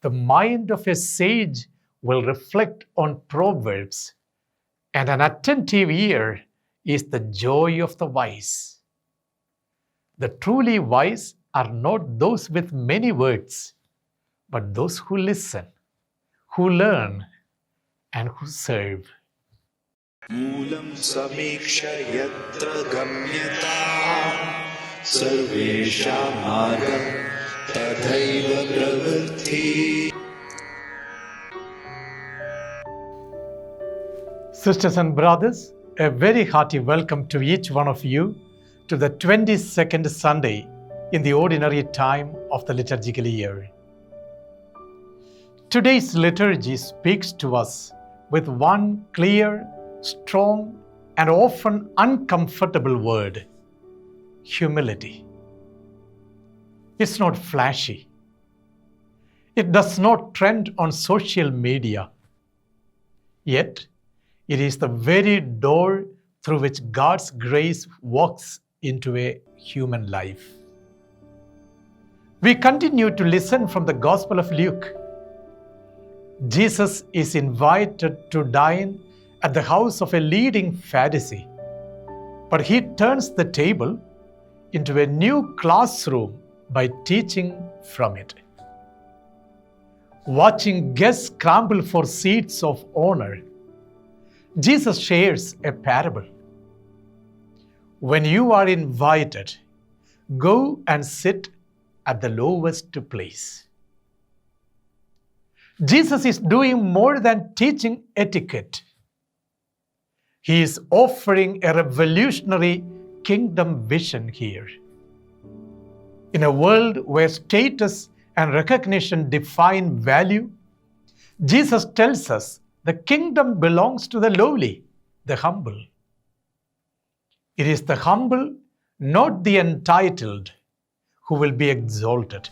The mind of a sage will reflect on proverbs, and an attentive ear is the joy of the wise. The truly wise are not those with many words, but those who listen, who learn, and who serve. मूलं समीक्ष्य यत्र गम्यताम् सर्वेषां मार्गं तथैव प्रवृत्ति. Sisters and brothers, a very hearty welcome to each one of you to the 22nd Sunday in the ordinary time of the liturgical year. Today's liturgy speaks to us with one clear, strong, and often uncomfortable word: humility. It's not flashy. It does not trend on social media. Yet, it is the very door through which God's grace walks into a human life. We continue to listen from the Gospel of Luke. Jesus is invited to dine at the house of a leading Pharisee, but he turns the table into a new classroom by teaching from it. Watching guests scramble for seats of honor, Jesus shares a parable. When you are invited, go and sit at the lowest place. Jesus is doing more than teaching etiquette. He is offering a revolutionary kingdom vision here. In a world where status and recognition define value, Jesus tells us the kingdom belongs to the lowly, the humble. It is the humble, not the entitled, who will be exalted.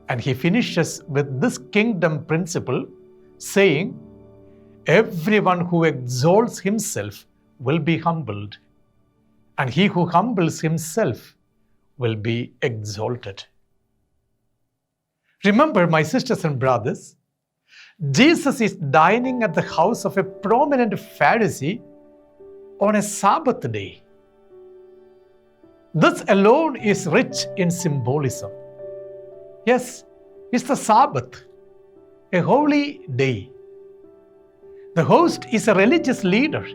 And he finishes with this kingdom principle, saying, everyone who exalts himself will be humbled, and he who humbles himself will be exalted. Remember, my sisters and brothers, Jesus is dining at the house of a prominent Pharisee on a Sabbath day. This alone is rich in symbolism. Yes, it's the Sabbath, a holy day. The host is a religious leader,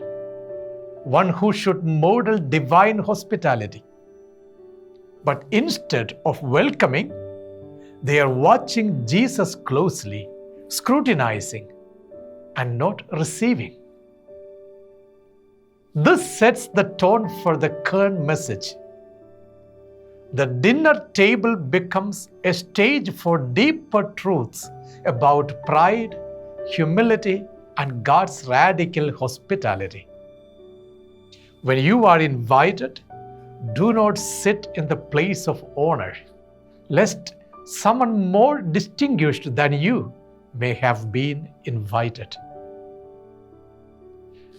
one who should model divine hospitality. But instead of welcoming, they are watching Jesus closely, scrutinizing, and not receiving. This sets the tone for the current message. The dinner table becomes a stage for deeper truths about pride, humility, and God's radical hospitality. When you are invited, do not sit in the place of honor, lest someone more distinguished than you may have been invited.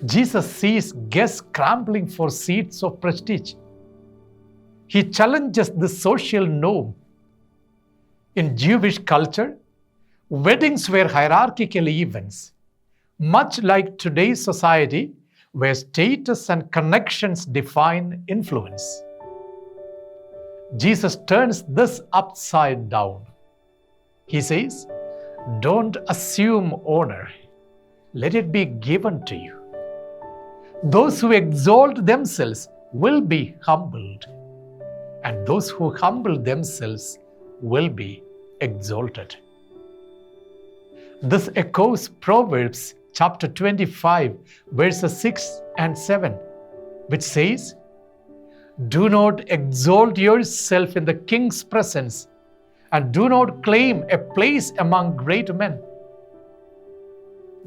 Jesus sees guests scrambling for seats of prestige. He challenges the social norm. In Jewish culture, weddings were hierarchical events, much like today's society, where status and connections define influence. Jesus turns this upside down. He says, don't assume honor. Let it be given to you. Those who exalt themselves will be humbled, and those who humble themselves will be exalted. This echoes Proverbs chapter 25, verses 6 and 7, which says, do not exalt yourself in the king's presence, and do not claim a place among great men.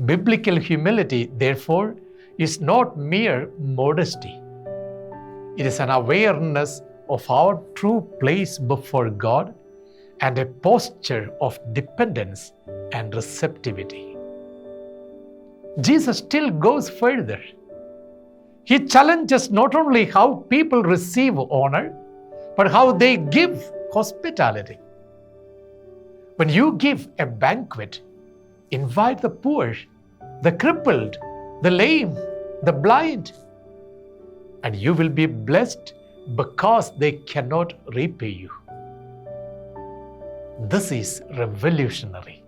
Biblical humility, therefore, is not mere modesty. It is an awareness of our true place before God and a posture of dependence and receptivity. Jesus still goes further. He challenges not only how people receive honor, but how they give hospitality. When you give a banquet, invite the poor, the crippled, the lame, the blind, and you will be blessed because they cannot repay you. This is revolutionary.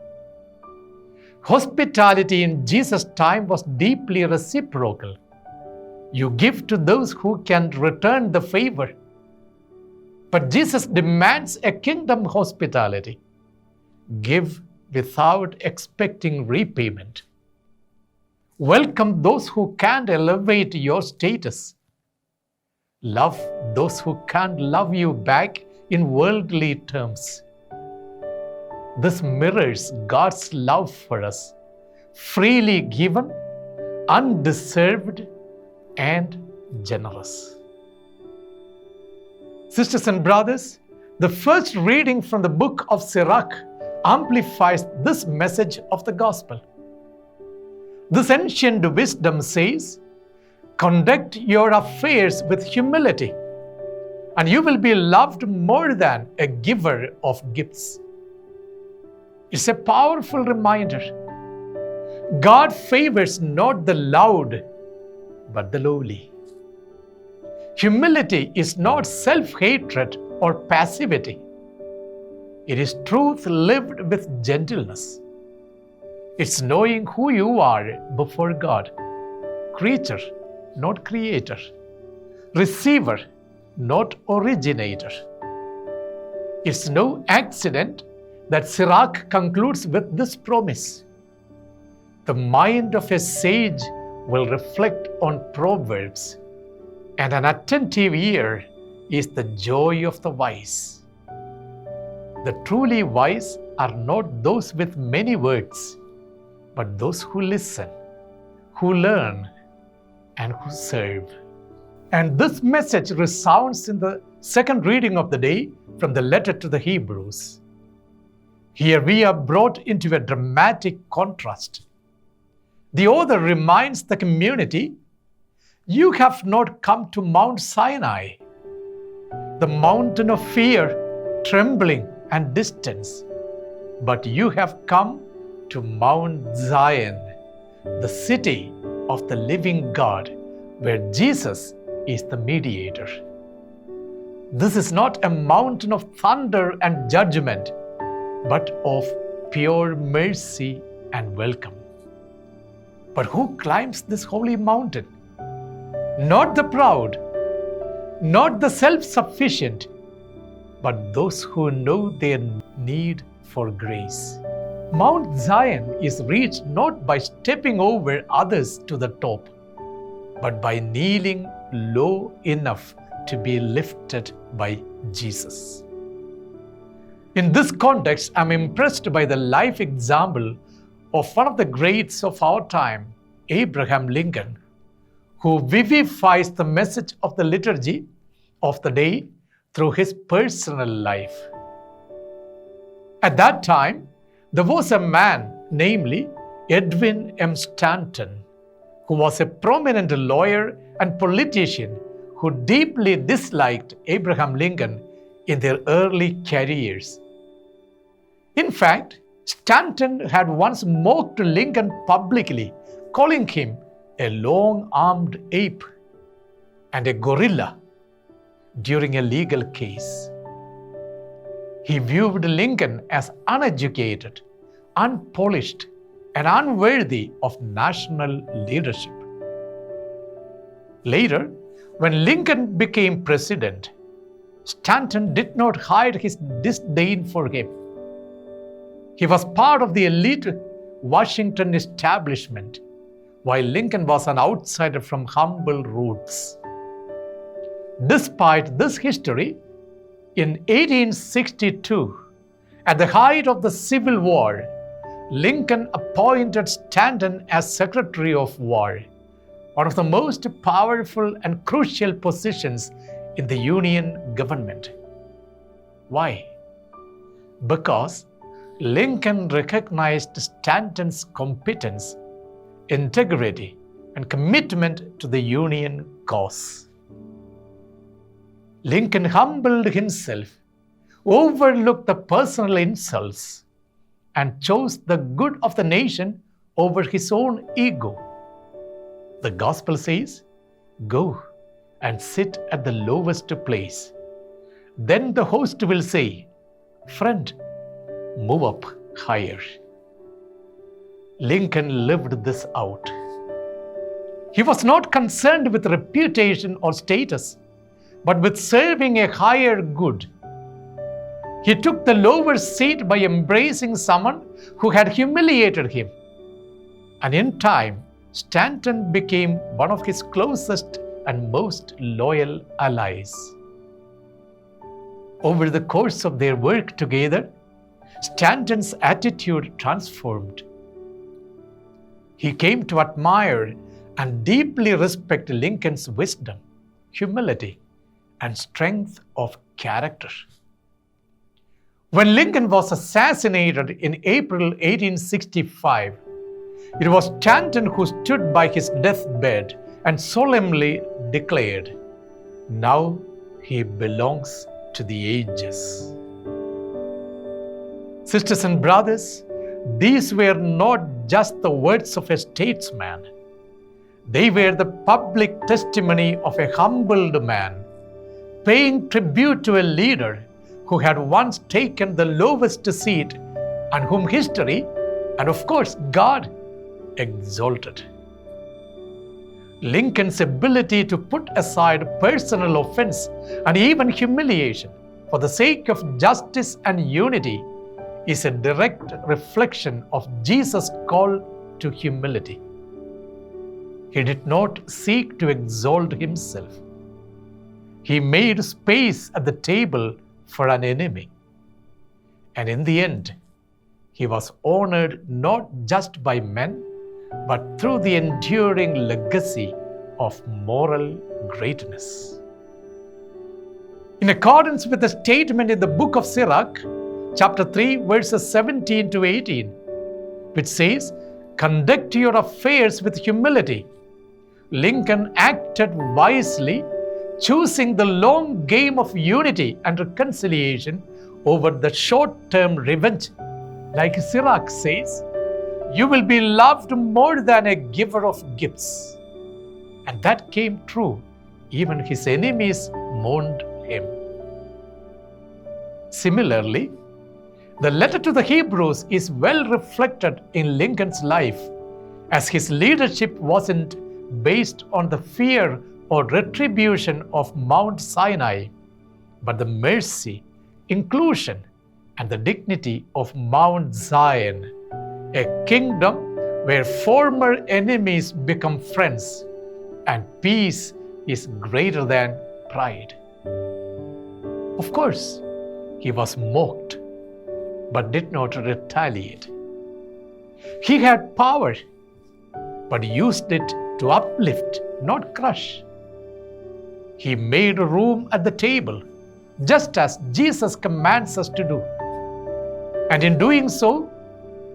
Hospitality in Jesus' time was deeply reciprocal. You give to those who can return the favor. But Jesus demands a kingdom hospitality. Give without expecting repayment. Welcome those who can't elevate your status. Love those who can't love you back in worldly terms. This mirrors God's love for us, freely given, undeserved, and generous. Sisters and brothers, the first reading from the book of Sirach amplifies this message of the gospel. This ancient wisdom says, conduct your affairs with humility, and you will be loved more than a giver of gifts. It's a powerful reminder. God favors not the loud, but the lowly. Humility is not self-hatred or passivity. It is truth lived with gentleness. It's knowing who you are before God, creature, not creator, receiver, not originator. It's no accident that Sirach concludes with this promise. The mind of a sage will reflect on proverbs, and an attentive ear is the joy of the wise. The truly wise are not those with many words, but those who listen, who learn, and who serve. And this message resounds in the second reading of the day from the letter to the Hebrews. Here we are brought into a dramatic contrast. The author reminds the community, you have not come to Mount Sinai, the mountain of fear, trembling, and distance, but you have come to Mount Zion, the city of the living God, where Jesus is the mediator. This is not a mountain of thunder and judgment, but of pure mercy and welcome. But who climbs this holy mountain? Not the proud, not the self-sufficient, but those who know their need for grace. Mount Zion is reached not by stepping over others to the top, but by kneeling low enough to be lifted by Jesus. In this context, I'm impressed by the life example of one of the greats of our time, Abraham Lincoln, who vivifies the message of the liturgy of the day through his personal life. At that time, there was a man, namely Edwin M. Stanton, who was a prominent lawyer and politician who deeply disliked Abraham Lincoln in their early careers. In fact, Stanton had once mocked Lincoln publicly, calling him a long-armed ape and a gorilla during a legal case. He viewed Lincoln as uneducated, unpolished, and unworthy of national leadership. Later, when Lincoln became president, Stanton did not hide his disdain for him. He was part of the elite Washington establishment, while Lincoln was an outsider from humble roots. Despite this history, in 1862, at the height of the Civil War, Lincoln appointed Stanton as Secretary of War, one of the most powerful and crucial positions in the Union government. Why? Because Lincoln recognized Stanton's competence, integrity, and commitment to the Union cause. Lincoln humbled himself, overlooked the personal insults, and chose the good of the nation over his own ego. The gospel says, "Go and sit at the lowest place." Then the host will say, "Friend, move up higher." Lincoln lived this out. He was not concerned with reputation or status, but with serving a higher good. He took the lower seat by embracing someone who had humiliated him. And in time, Stanton became one of his closest and most loyal allies. Over the course of their work together, Stanton's attitude transformed. He came to admire and deeply respect Lincoln's wisdom, humility, and strength of character. When Lincoln was assassinated in April 1865, it was Stanton who stood by his deathbed and solemnly declared, "Now he belongs to the ages." Sisters and brothers, these were not just the words of a statesman. They were the public testimony of a humbled man, paying tribute to a leader who had once taken the lowest seat and whom history, and of course God, exalted. Lincoln's ability to put aside personal offense and even humiliation for the sake of justice and unity is a direct reflection of Jesus' call to humility. He did not seek to exalt himself. He made space at the table for an enemy. And in the end, he was honored not just by men, but through the enduring legacy of moral greatness. In accordance with the statement in the book of Sirach, chapter 3, verses 17 to 18, which says, "Conduct your affairs with humility," Lincoln acted wisely, choosing the long game of unity and reconciliation over the short-term revenge. Like Sirach says, "You will be loved more than a giver of gifts." And that came true. Even his enemies mourned him. Similarly, the letter to the Hebrews is well reflected in Lincoln's life, as his leadership wasn't based on the fear or retribution of Mount Sinai, but the mercy, inclusion, and the dignity of Mount Zion, a kingdom where former enemies become friends and peace is greater than pride. Of course, he was mocked, but did not retaliate. He had power, but used it to uplift, not crush. He made room at the table, just as Jesus commands us to do. And in doing so,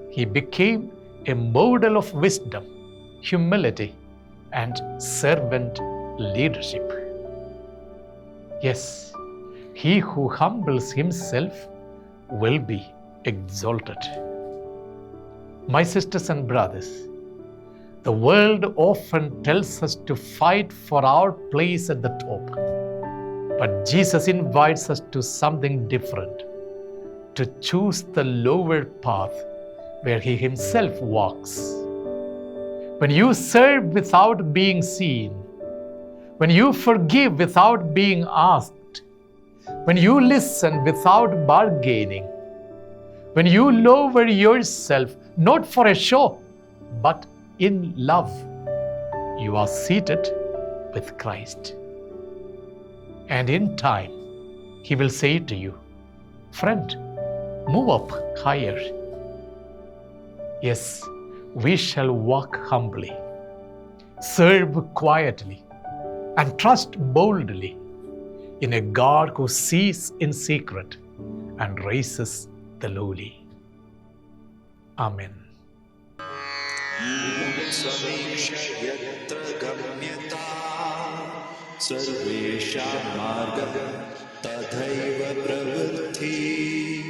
he became a model of wisdom, humility, and servant leadership. Yes, he who humbles himself will be exalted. My sisters and brothers, the world often tells us to fight for our place at the top. But Jesus invites us to something different, to choose the lower path where he himself walks. When you serve without being seen, when you forgive without being asked, when you listen without bargaining, when you lower yourself not for a show, but in love, you are seated with Christ. And in time, he will say to you, "Friend, move up higher." Yes, we shall walk humbly, serve quietly, and trust boldly in a God who sees in secret and raises the lowly. Amen. समीक्ष यत्र गम्यता सर्वेषां मार्गः तथैव प्रवृत्तिः